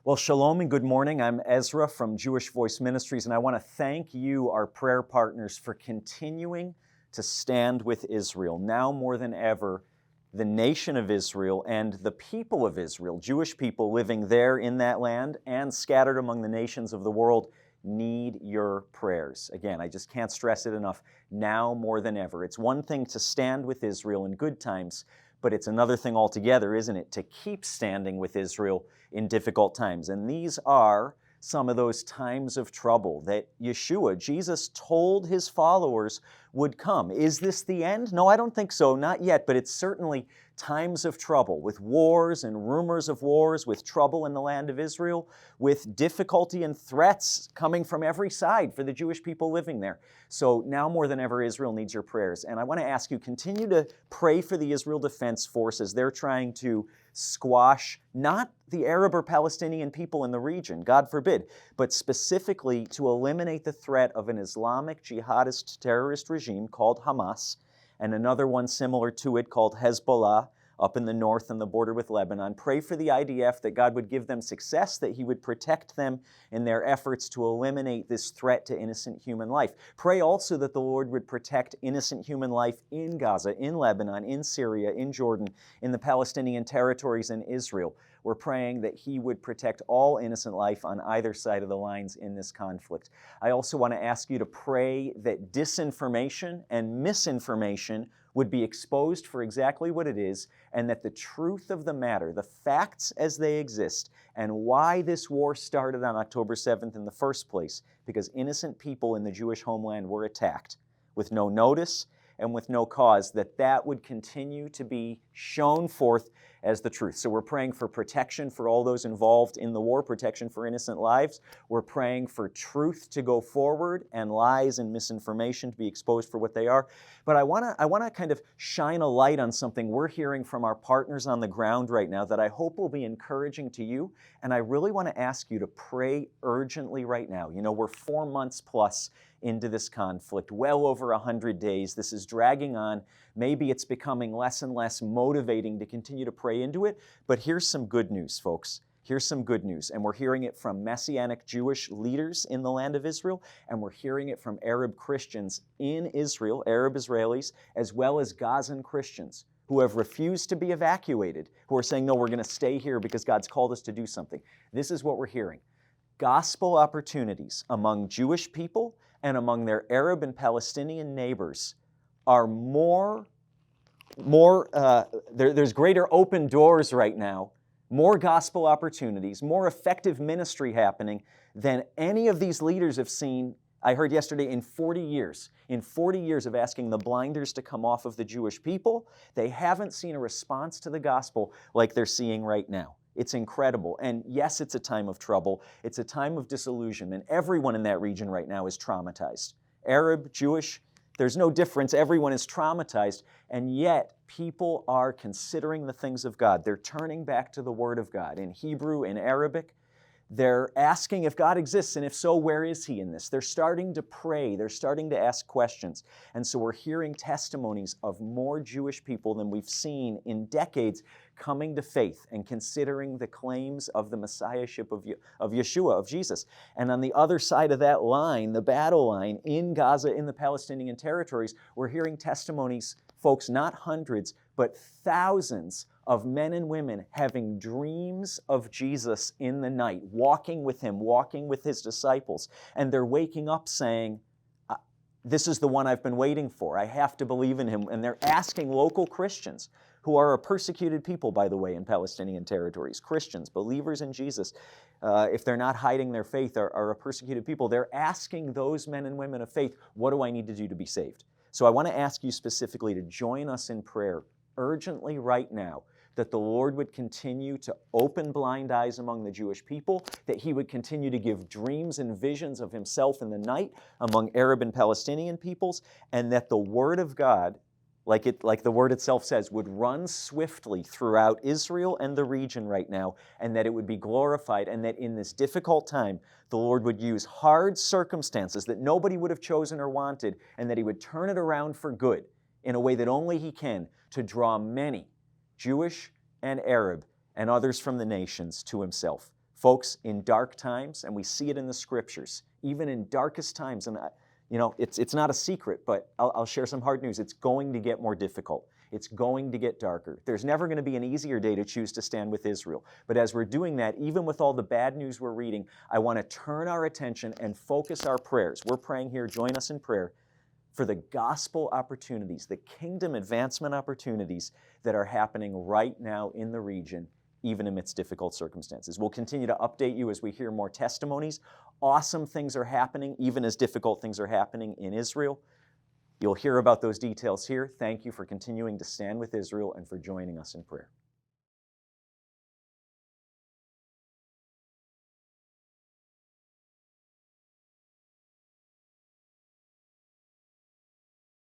Well, shalom and good morning. I'm Ezra from Jewish Voice Ministries, and I want to thank you, our prayer partners, for continuing to stand with Israel. Now more than ever, the nation of Israel and the people of Israel, Jewish people living there in that land and scattered among the nations of the world, need your prayers. Again, I just can't stress it enough. Now more than ever. It's one thing to stand with Israel in good times, but it's another thing altogether, isn't it, to keep standing with Israel in difficult times. And these are some of those times of trouble that Yeshua, Jesus, told his followers would come. Is this the end? No, I don't think so, not yet, but it's certainly times of trouble, with wars and rumors of wars, with trouble in the land of Israel, with difficulty and threats coming from every side for the Jewish people living there. So now more than ever, Israel needs your prayers. And I want to ask you, continue to pray for the Israel Defense Forces. They're trying to squash not the Arab or Palestinian people in the region, God forbid, but specifically to eliminate the threat of an Islamic jihadist terrorist regime called Hamas, and another one similar to it called Hezbollah up in the north on the border with Lebanon. Pray for the IDF that God would give them success, that he would protect them in their efforts to eliminate this threat to innocent human life. Pray also that the Lord would protect innocent human life in Gaza, in Lebanon, in Syria, in Jordan, in the Palestinian territories, in Israel. We're praying that he would protect all innocent life on either side of the lines in this conflict. I also want to ask you to pray that disinformation and misinformation would be exposed for exactly what it is, and that the truth of the matter, the facts as they exist, and why this war started on October 7th in the first place, because innocent people in the Jewish homeland were attacked with no notice and with no cause, that would continue to be shown forth as the truth. So we're praying for protection for all those involved in the war, protection for innocent lives. We're praying for truth to go forward and lies and misinformation to be exposed for what they are. But I want to kind of shine a light on something we're hearing from our partners on the ground right now that I hope will be encouraging to you. And I really want to ask you to pray urgently right now. You know, we're 4 months plus into this conflict, well over 100 days. This is dragging on. Maybe it's becoming less and less motivating to continue to pray into it, but here's some good news, folks. Here's some good news, and we're hearing it from Messianic Jewish leaders in the land of Israel, and we're hearing it from Arab Christians in Israel, Arab Israelis, as well as Gazan Christians who have refused to be evacuated, who are saying, no, we're going to stay here because God's called us to do something. This is what we're hearing. Gospel opportunities among Jewish people and among their Arab and Palestinian neighbors are there's greater open doors right now, more gospel opportunities, more effective ministry happening than any of these leaders have seen, I heard yesterday, in 40 years. In 40 years of asking the blinders to come off of the Jewish people, they haven't seen a response to the gospel like they're seeing right now. It's incredible. And yes, it's a time of trouble. It's a time of disillusionment. Everyone in that region right now is traumatized. Arab, Jewish, there's no difference. Everyone is traumatized. And yet, people are considering the things of God. They're turning back to the Word of God in Hebrew, in Arabic. They're asking if God exists, and if so, where is he in this? They're starting to pray. They're starting to ask questions. And so we're hearing testimonies of more Jewish people than we've seen in decades coming to faith and considering the claims of the Messiahship of Yeshua, of Jesus. And on the other side of that line, the battle line in Gaza, in the Palestinian territories, we're hearing testimonies, folks, not hundreds, but thousands of men and women having dreams of Jesus in the night, walking with him, walking with his disciples. And they're waking up saying, this is the one I've been waiting for. I have to believe in him. And they're asking local Christians, who are a persecuted people, by the way, in Palestinian territories, Christians, believers in Jesus, if they're not hiding their faith, are a persecuted people. They're asking those men and women of faith, what do I need to do to be saved? So I want to ask you specifically to join us in prayer urgently right now, that the Lord would continue to open blind eyes among the Jewish people, that he would continue to give dreams and visions of himself in the night among Arab and Palestinian peoples, and that the Word of God, like the Word itself says, would run swiftly throughout Israel and the region right now, and that it would be glorified, and that in this difficult time, the Lord would use hard circumstances that nobody would have chosen or wanted, and that he would turn it around for good in a way that only he can, to draw many, Jewish and Arab, and others from the nations to himself. Folks, in dark times, and we see it in the scriptures, even in darkest times, and it's not a secret, but I'll share some hard news. It's going to get more difficult. It's going to get darker. There's never going to be an easier day to choose to stand with Israel. But as we're doing that, even with all the bad news we're reading, I want to turn our attention and focus our prayers. We're praying here, join us in prayer, for the gospel opportunities, the kingdom advancement opportunities that are happening right now in the region, even amidst difficult circumstances. We'll continue to update you as we hear more testimonies. Awesome things are happening, even as difficult things are happening in Israel. You'll hear about those details here. Thank you for continuing to stand with Israel and for joining us in prayer.